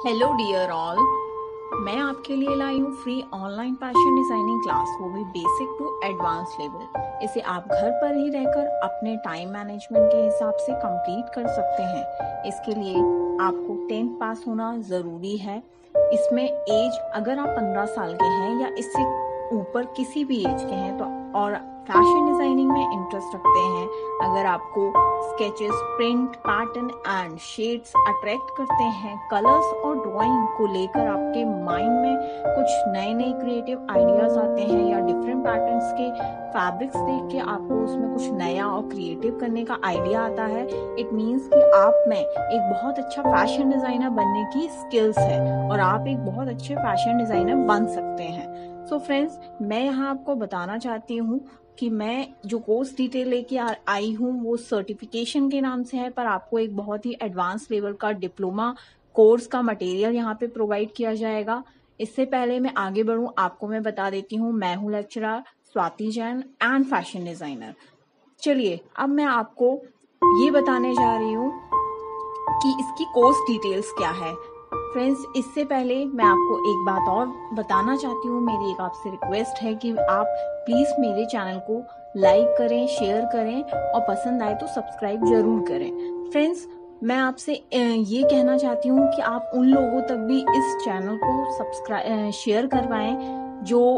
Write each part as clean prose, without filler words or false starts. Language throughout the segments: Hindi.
हेलो डियर ऑल, मैं आपके लिए लाई हूँ free online fashion designing class, वो भी बेसिक टू एडवांस लेवल। इसे आप घर पर ही रहकर अपने टाइम मैनेजमेंट के हिसाब से कंप्लीट कर सकते हैं। इसके लिए आपको 10th पास होना ज़रूरी है। इसमें एज अगर आप 15 साल के हैं या इससे ऊपर किसी भी एज के हैं तो और फैशन डिजाइनिंग में इंटरेस्ट रखते हैं, अगर आपको sketches, print, pattern and shades attract करते हैं, कलर्स और ड्राइंग को लेकर आपके माइंड में कुछ नए नए क्रिएटिव आइडियाज आते हैं या डिफरेंट पैटर्न्स के फैब्रिक्स देख के आपको उसमें कुछ नया और क्रिएटिव करने का आइडिया आता है, इट मीन्स कि आप में एक बहुत अच्छा फैशन डिजाइनर बनने की स्किल्स है और आप एक बहुत अच्छे फैशन डिजाइनर बन सकते हैं। सो फ्रेंड्स, मैं यहाँ आपको बताना चाहती हूँ कि मैं जो कोर्स डिटेल लेके आई हूँ वो सर्टिफिकेशन के नाम से है, पर आपको एक बहुत ही एडवांस लेवल का डिप्लोमा कोर्स का मटेरियल यहाँ पे प्रोवाइड किया जाएगा। इससे पहले मैं आगे बढ़ूँ, आपको मैं बता देती हूँ, मैं हूँ lecturer Swati Jain and fashion designer. चलिए अब मैं आपको ये बताने जा रही हूँ कि इसकी कोर्स डिटेल्स क्या है। फ्रेंड्स, इससे पहले मैं आपको एक बात और बताना चाहती हूँ, मेरी एक आपसे रिक्वेस्ट है कि आप प्लीज मेरे चैनल को लाइक करें, शेयर करें और पसंद आए तो सब्सक्राइब जरूर करें। फ्रेंड्स, मैं आपसे ये कहना चाहती हूँ कि आप उन लोगों तक भी इस चैनल को शेयर करवाएं जो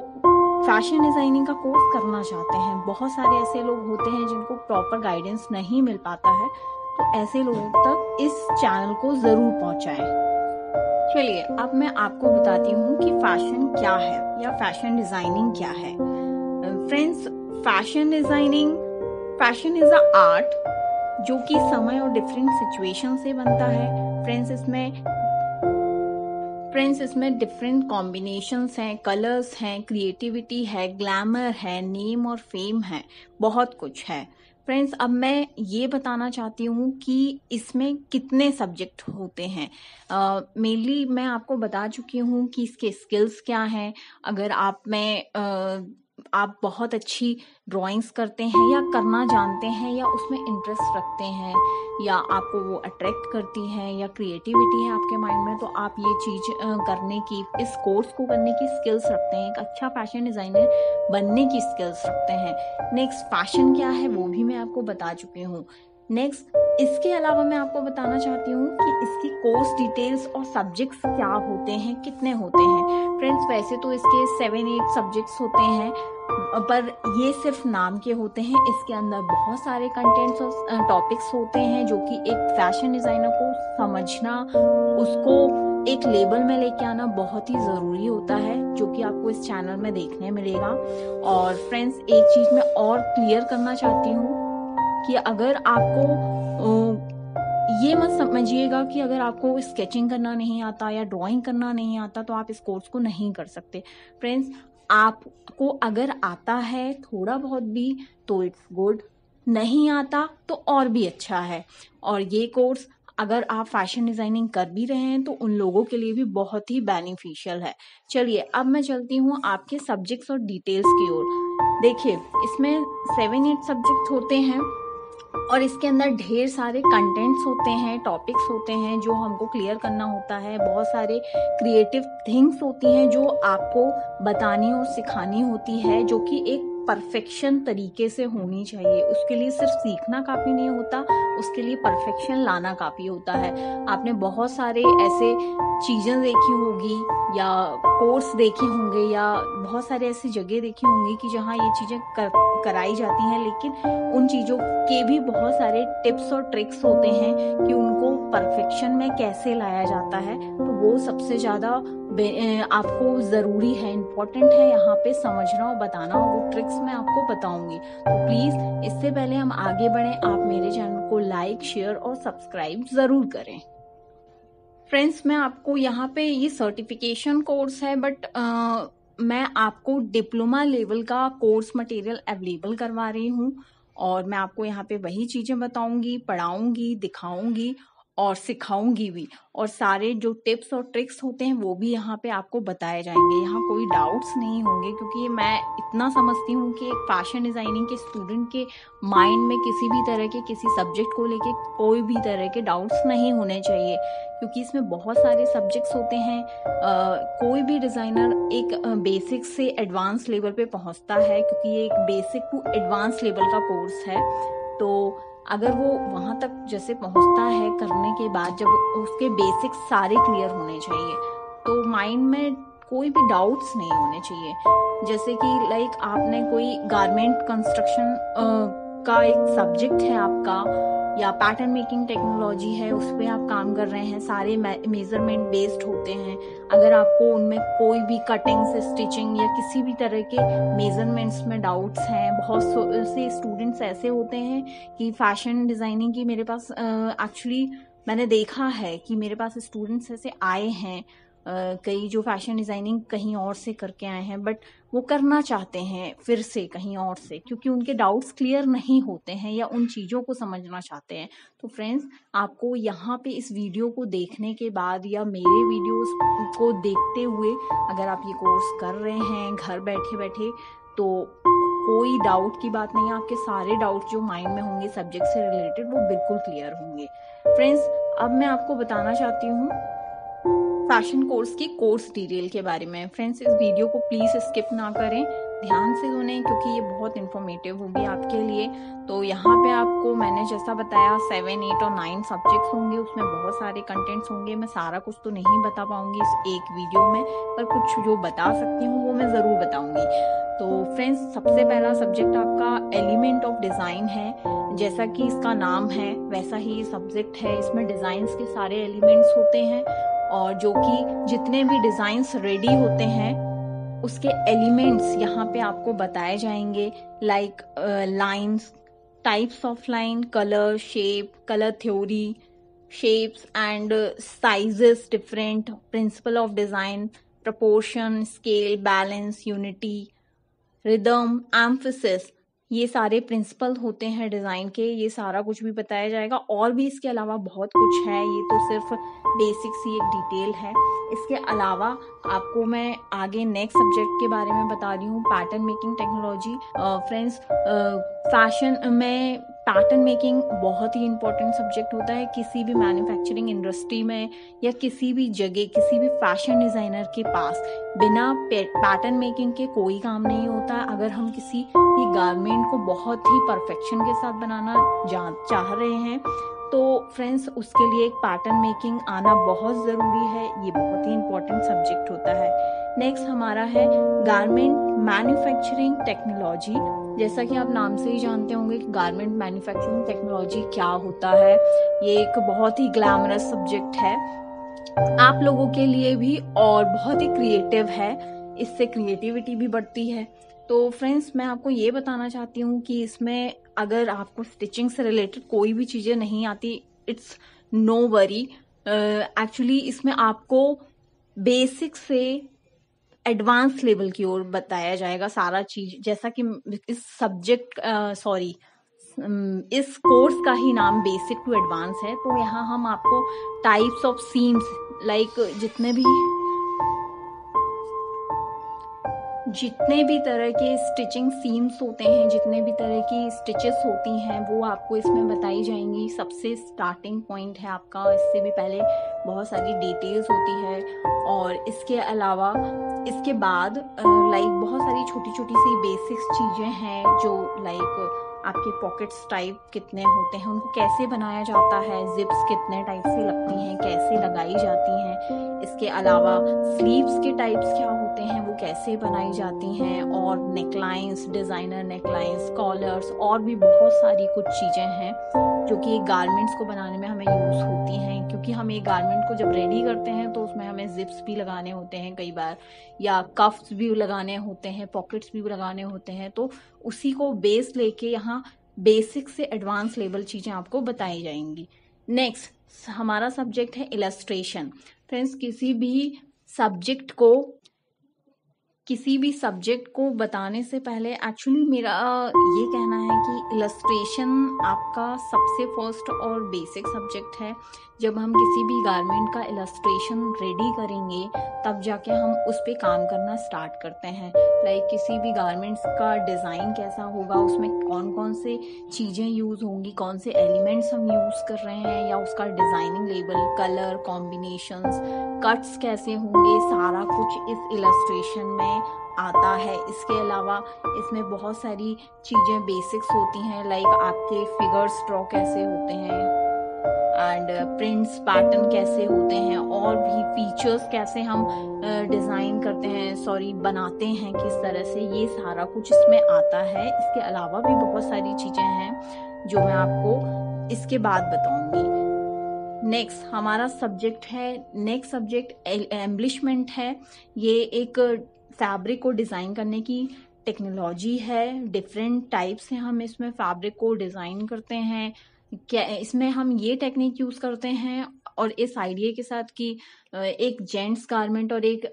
फैशन डिजाइनिंग का कोर्स करना चाहते हैं। बहुत सारे ऐसे लोग होते हैं जिनको प्रॉपर गाइडेंस नहीं मिल पाता है, तो ऐसे लोगों तक इस चैनल को जरूर पहुंचाएं। चलिए अब मैं आपको बताती हूँ कि फैशन क्या है या फैशन डिजाइनिंग क्या है। Friends, fashion is a art जो कि समय और डिफरेंट सिचुएशन से बनता है। फ्रेंड्स, इसमें डिफरेंट कॉम्बिनेशंस हैं, कलर्स हैं, क्रिएटिविटी है, ग्लैमर है, नेम और फेम है, बहुत कुछ है। फ्रेंड्स, अब मैं ये बताना चाहती हूँ कि इसमें कितने सब्जेक्ट होते हैं। मेनली मैं आपको बता चुकी हूँ कि इसके स्किल्स क्या हैं। अगर आप बहुत अच्छी ड्राइंग्स करते हैं या करना जानते हैं या उसमें इंटरेस्ट रखते हैं या आपको वो अट्रैक्ट करती है या क्रिएटिविटी है आपके माइंड में, तो आप ये चीज करने की, इस कोर्स को करने की स्किल्स रखते हैं, एक अच्छा फैशन डिजाइनर बनने की स्किल्स रखते हैं। नेक्स्ट, फैशन क्या है वो भी मैं आपको बता चुकी हूँ। नेक्स्ट, इसके अलावा मैं आपको बताना चाहती हूँ कि इसकी कोर्स डिटेल्स और सब्जेक्ट्स क्या होते हैं, कितने होते हैं। फ्रेंड्स, वैसे तो इसके 7-8 सब्जेक्ट्स होते हैं, पर ये सिर्फ नाम के होते हैं। इसके अंदर बहुत सारे कंटेंट्स और टॉपिक्स होते हैं जो कि एक फैशन डिजाइनर को समझना, उसको एक लेबल में लेके आना बहुत ही जरूरी होता है, जो कि आपको इस चैनल में देखने मिलेगा। और फ्रेंड्स, एक चीज मैं और क्लियर करना चाहती हूँ कि अगर आपको ये मत समझिएगा कि अगर आपको स्केचिंग करना नहीं आता या ड्राइंग करना नहीं आता तो आप इस कोर्स को नहीं कर सकते। फ्रेंड्स, आपको अगर आता है थोड़ा बहुत भी तो इट्स गुड, नहीं आता तो और भी अच्छा है। और ये कोर्स अगर आप फैशन डिजाइनिंग कर भी रहे हैं तो उन लोगों के लिए भी बहुत ही बेनिफिशियल है। चलिए अब मैं चलती हूँ आपके सब्जेक्ट्स और डिटेल्स की ओर। देखिए, इसमें 7-8 सब्जेक्ट होते हैं और इसके अंदर ढेर सारे कंटेंट्स होते हैं, टॉपिक्स होते हैं जो हमको क्लियर करना होता है, बहुत सारे क्रिएटिव थिंग्स होती हैं जो आपको बतानी और सिखानी होती है, जो कि एक परफेक्शन तरीके से होनी चाहिए। उसके लिए सिर्फ सीखना काफी नहीं होता, उसके लिए परफेक्शन लाना काफी होता है। आपने बहुत सारे ऐसे चीजें देखी होगी या कोर्स देखे होंगे या बहुत सारे ऐसी जगह देखी होंगी कि जहाँ ये चीजें कराई जाती हैं, लेकिन उन चीजों के भी बहुत सारे टिप्स और ट्रिक्स होते हैं कि उनको परफेक्शन में कैसे लाया जाता है। तो वो सबसे ज्यादा आपको जरूरी है, इम्पोर्टेंट है यहाँ पे समझना और बताना, और वो ट्रिक्स मैं आपको बताऊंगी। तो प्लीज इससे पहले हम आगे बढ़े, आप मेरे चैनल को लाइक, शेयर और सब्सक्राइब जरूर करें। फ्रेंड्स, मैं आपको यहाँ पे ये सर्टिफिकेशन कोर्स है, बट मैं आपको डिप्लोमा लेवल का कोर्स मटेरियल अवेलेबल करवा रही हूँ और मैं आपको यहाँ पे वही चीजें बताऊंगी, पढ़ाऊंगी, दिखाऊंगी और सिखाऊंगी भी, और सारे जो टिप्स और ट्रिक्स होते हैं वो भी यहाँ पे आपको बताए जाएंगे। यहाँ कोई डाउट्स नहीं होंगे, क्योंकि मैं इतना समझती हूँ कि एक फैशन डिज़ाइनिंग के स्टूडेंट के माइंड में किसी भी तरह के किसी सब्जेक्ट को लेके कोई भी तरह के डाउट्स नहीं होने चाहिए, क्योंकि इसमें बहुत सारे सब्जेक्ट्स होते हैं। कोई भी डिज़ाइनर एक बेसिक से एडवांस लेवल पे पहुँचता है, क्योंकि ये एक बेसिक टू एडवांस लेवल का कोर्स है। तो अगर वो वहाँ तक जैसे पहुँचता है करने के बाद, जब उसके बेसिक्स सारे क्लियर होने चाहिए, तो माइंड में कोई भी डाउट्स नहीं होने चाहिए। जैसे कि लाइक आपने कोई गारमेंट कंस्ट्रक्शन का एक सब्जेक्ट है आपका, या पैटर्न मेकिंग टेक्नोलॉजी है, उस पर आप काम कर रहे हैं, सारे मेजरमेंट बेस्ड होते हैं। अगर आपको उनमें कोई भी कटिंग से स्टिचिंग या किसी भी तरह के मेजरमेंट्स में डाउट्स हैं, बहुत से स्टूडेंट्स ऐसे होते हैं कि फैशन डिज़ाइनिंग की मेरे पास एक्चुअली मैंने देखा है कि मेरे पास स्टूडेंट्स ऐसे आए हैं, कई जो फैशन डिज़ाइनिंग कहीं और से करके आए हैं, बट वो करना चाहते हैं फिर से कहीं और से, क्योंकि उनके डाउट्स क्लियर नहीं होते हैं या उन चीज़ों को समझना चाहते हैं। तो फ्रेंड्स, आपको यहाँ पे इस वीडियो को देखने के बाद या मेरे वीडियोस को देखते हुए अगर आप ये कोर्स कर रहे हैं घर बैठे बैठे, तो कोई डाउट की बात नहीं है। आपके सारे डाउट जो माइंड में होंगे सब्जेक्ट से रिलेटेड, वो बिल्कुल क्लियर होंगे। फ्रेंड्स, अब मैं आपको बताना चाहती हूँ फैशन कोर्स की कोर्स डिटेल के बारे में। फ्रेंड्स, इस वीडियो को प्लीज़ स्किप ना करें, ध्यान से सुनें, क्योंकि ये बहुत इन्फॉर्मेटिव होगी आपके लिए। तो यहाँ पे आपको मैंने जैसा बताया 7, 8 और 9 सब्जेक्ट्स होंगे, उसमें बहुत सारे कंटेंट्स होंगे। मैं सारा कुछ तो नहीं बता पाऊंगी इस एक वीडियो में, पर कुछ जो बता सकती हूँ वो मैं ज़रूर बताऊंगी। तो फ्रेंड्स, सबसे पहला सब्जेक्ट आपका एलिमेंट ऑफ डिज़ाइन है। जैसा कि इसका नाम है वैसा ही सब्जेक्ट है। इसमें डिज़ाइंस के सारे एलिमेंट्स होते हैं, और जो कि जितने भी डिज़ाइंस रेडी होते हैं उसके एलिमेंट्स यहाँ पे आपको बताए जाएंगे, like lines, types of line, colour, shape, colour theory, shapes and sizes different, principle of design, proportion, scale, balance, unity, rhythm, emphasis, ये सारे प्रिंसिपल होते हैं डिज़ाइन के। ये सारा कुछ भी बताया जाएगा, और भी इसके अलावा बहुत कुछ है, ये तो सिर्फ बेसिक सी एक डिटेल है। इसके अलावा आपको मैं आगे नेक्स्ट सब्जेक्ट के बारे में बता रही हूँ, pattern making technology. Friends, fashion में पैटर्न मेकिंग बहुत ही इंपॉर्टेंट सब्जेक्ट होता है। किसी भी मैन्युफैक्चरिंग इंडस्ट्री में या किसी भी जगह किसी भी फैशन डिज़ाइनर के पास बिना पैटर्न मेकिंग के कोई काम नहीं होता। अगर हम किसी भी गारमेंट को बहुत ही परफेक्शन के साथ बनाना चाह रहे हैं, तो फ्रेंड्स उसके लिए एक पैटर्न मेकिंग आना बहुत ज़रूरी है। ये बहुत ही इंपॉर्टेंट सब्जेक्ट होता है। नेक्स्ट हमारा है गारमेंट मैन्युफैक्चरिंग टेक्नोलॉजी। जैसा कि आप नाम से ही जानते होंगे कि गारमेंट मैन्युफैक्चरिंग टेक्नोलॉजी क्या होता है। ये एक बहुत ही ग्लैमरस सब्जेक्ट है आप लोगों के लिए भी, और बहुत ही क्रिएटिव है। इससे क्रिएटिविटी भी बढ़ती है। तो फ्रेंड्स, मैं आपको ये बताना चाहती हूँ कि इसमें अगर आपको स्टिचिंग से रिलेटेड कोई भी चीज़ें नहीं आती, इट्स नो वरी। एक्चुअली इसमें आपको बेसिक से एडवांस लेवल की ओर बताया जाएगा सारा चीज। जैसा कि इस सब्जेक्ट इस कोर्स का ही नाम बेसिक टू एडवांस है, तो यहाँ हम आपको टाइप्स ऑफ सीम्स, लाइक जितने भी तरह के स्टिचिंग सीम्स होते हैं, जितने भी तरह की स्टिचेस होती हैं, वो आपको इसमें बताई जाएंगी। सबसे स्टार्टिंग पॉइंट है आपका, इससे भी पहले बहुत सारी डिटेल्स होती है। और इसके अलावा इसके बाद लाइक बहुत सारी छोटी छोटी सी बेसिक्स चीज़ें हैं, जो लाइक आपके पॉकेट्स टाइप कितने होते हैं, उनको कैसे बनाया जाता है, जिप्स कितने टाइप से लगती हैं, कैसे लगाई जाती हैं। इसके अलावा स्लीव्स के टाइप्स क्या होते हैं, वो कैसे बनाई जाती हैं, और नेकलाइंस, डिज़ाइनर नेकलाइंस, कॉलर्स, और भी बहुत सारी कुछ चीज़ें हैं जो कि गारमेंट्स को बनाने में हमें यूज़ होती हैं। क्योंकि हम एक गारमेंट को जब रेडी करते हैं तो उसमें हमें जिप्स भी लगाने होते हैं कई बार, या कफ्स भी लगाने होते हैं, पॉकेट्स भी लगाने होते हैं। तो उसी को बेस लेके यहाँ बेसिक से एडवांस लेवल चीज़ें आपको बताई जाएंगी। नेक्स्ट हमारा सब्जेक्ट है इलस्ट्रेशन। फ्रेंड्स, किसी भी सब्जेक्ट को किसी भी सब्जेक्ट को बताने से पहले एक्चुअली मेरा ये कहना है कि इलस्ट्रेशन आपका सबसे फर्स्ट और बेसिक सब्जेक्ट है। जब हम किसी भी गारमेंट का इलस्ट्रेशन रेडी करेंगे तब जाके हम उस पे काम करना स्टार्ट करते हैं। लाइक किसी भी गारमेंट्स का डिज़ाइन कैसा होगा, उसमें कौन कौन से चीज़ें यूज़ होंगी, कौन से एलिमेंट्स हम यूज़ कर रहे हैं, या उसका designing level, colour combinations, cuts कैसे होंगे, सारा कुछ इस इलस्ट्रेशन में आता है। इसके अलावा इसमें बहुत सारी चीज़ें बेसिक्स होती हैं, लाइक आपके फिगर्स ड्रॉ कैसे होते हैं एंड प्रिंट्स पैटर्न कैसे होते हैं, और भी फीचर्स कैसे हम डिज़ाइन करते हैं, बनाते हैं किस तरह से, ये सारा कुछ इसमें आता है। इसके अलावा भी बहुत सारी चीज़ें हैं जो मैं आपको इसके बाद बताऊंगी। नेक्स्ट हमारा सब्जेक्ट एम्ब्लिशमेंट है। ये एक फैब्रिक को डिज़ाइन करने की टेक्नोलॉजी है। डिफरेंट टाइप से हम इसमें फैब्रिक को डिज़ाइन करते हैं। क्या इसमें हम ये टेक्निक यूज़ करते हैं, और इस आइडिया के साथ कि एक जेंट्स गारमेंट और एक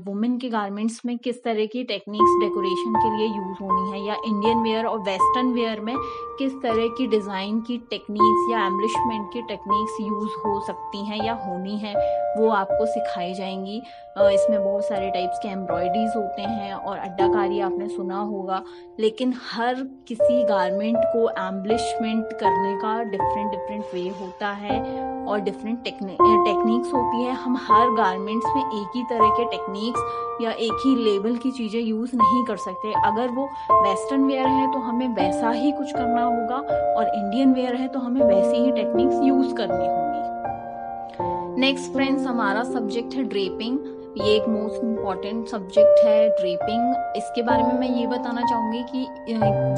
वुमेन के गारमेंट्स में किस तरह की टेक्निक्स डेकोरेशन के लिए यूज़ होनी है, या इंडियन वेयर और वेस्टर्न वेयर में किस तरह की डिज़ाइन की टेक्निक्स या एम्ब्लिशमेंट की टेक्निक्स यूज़ हो सकती हैं या होनी है, वो आपको सिखाई जाएंगी। इसमें बहुत सारे टाइप्स के एम्ब्रॉयडरीज होते हैं और अड्डाकारी आपने सुना होगा, लेकिन हर किसी गारमेंट को एम्ब्लिशमेंट करने का डिफरेंट वे होता है और डिफरेंट टेक्निक्स होती है। हम हर गारमेंट्स में एक ही तरह के टेक्निक्स या एक ही लेवल की चीज़ें यूज़ नहीं कर सकते। अगर वो वेस्टर्न वेयर है तो हमें वैसा ही कुछ करना होगा, और इंडियन वेयर है तो हमें वैसी ही टेक्निक्स यूज़ करनी होंगी। नेक्स्ट फ्रेंड्स हमारा सब्जेक्ट है ड्रेपिंग। ये एक मोस्ट इम्पॉर्टेंट सब्जेक्ट है ड्रेपिंग। इसके बारे में मैं ये बताना चाहूँगी कि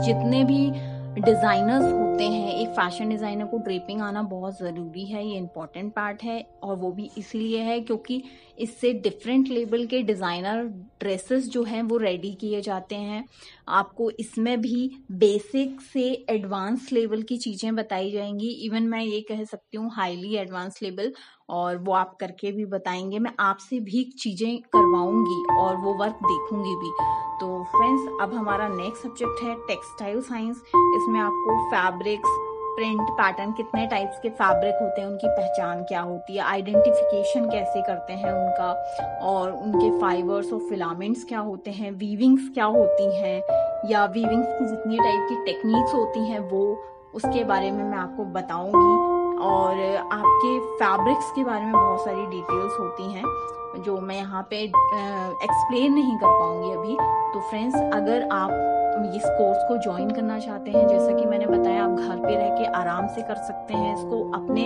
जितने भी डिज़ाइनर्स होते हैं, एक फैशन डिज़ाइनर को ड्रेपिंग आना बहुत ज़रूरी है। ये इम्पॉर्टेंट पार्ट है, और वो भी इसलिए है क्योंकि इससे डिफरेंट लेवल के डिज़ाइनर ड्रेसेस जो हैं वो रेडी किए जाते हैं। आपको इसमें भी बेसिक से एडवांस लेवल की चीज़ें बताई जाएंगी, इवन मैं ये कह सकती हूँ हाईली एडवांस लेवल, और वो आप करके भी बताएंगे। मैं आपसे भी चीज़ें करवाऊंगी और वो वर्क देखूंगी भी। तो फ्रेंड्स अब हमारा नेक्स्ट सब्जेक्ट है टेक्सटाइल साइंस। इसमें आपको फैब्रिक्स, प्रिंट पैटर्न, कितने टाइप्स के फैब्रिक होते हैं, उनकी पहचान क्या होती है, आइडेंटिफिकेशन कैसे करते हैं उनका, और उनके फाइबर्स और फिलामेंट्स क्या होते हैं, वीविंग्स क्या होती हैं, या वीविंग्स की जितनी टाइप की टेक्निक्स होती हैं वो उसके बारे में मैं आपको बताऊंगी। और आपके फैब्रिक्स के बारे में बहुत सारी डिटेल्स होती हैं जो मैं यहाँ पे एक्सप्लेन नहीं कर पाऊंगी अभी। तो फ्रेंड्स अगर आप इस कोर्स को ज्वाइन करना चाहते हैं, जैसा कि मैंने बताया, आप घर पे रह के आराम से कर सकते हैं इसको। अपने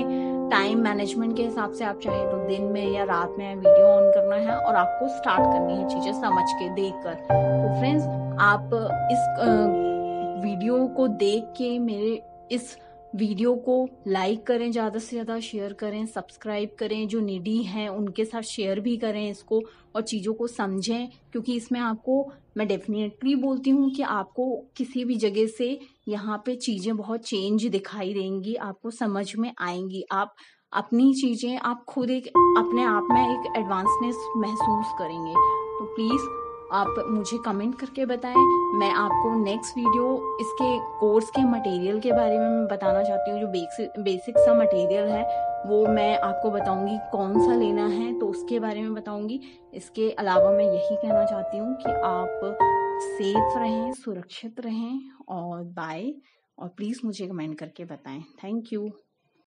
टाइम मैनेजमेंट के हिसाब से आप चाहे तो दिन में या रात में वीडियो ऑन करना है और आपको स्टार्ट करनी है चीज़ें समझ के, देख कर। तो फ्रेंड्स आप इस वीडियो को देख के मेरे इस वीडियो को लाइक करें, ज़्यादा से ज़्यादा शेयर करें, सब्सक्राइब करें, जो नीडी हैं उनके साथ शेयर भी करें इसको, और चीज़ों को समझें, क्योंकि इसमें आपको मैं डेफिनेटली बोलती हूँ कि आपको किसी भी जगह से यहाँ पे चीज़ें बहुत चेंज दिखाई देंगी, आपको समझ में आएंगी। आप अपनी चीज़ें आप खुद एक अपने आप में एक एडवांसनेस महसूस करेंगे। तो प्लीज़ आप मुझे कमेंट करके बताएं। मैं आपको नेक्स्ट वीडियो इसके कोर्स के मटेरियल के बारे में मैं बताना चाहती हूँ। जो बेसिक सा मटेरियल है वो मैं आपको बताऊंगी कौन सा लेना है, तो उसके बारे में बताऊंगी। इसके अलावा मैं यही कहना चाहती हूँ कि आप सेफ रहें, सुरक्षित रहें, और बाय। और प्लीज़ मुझे कमेंट करके बताएं। Thank you.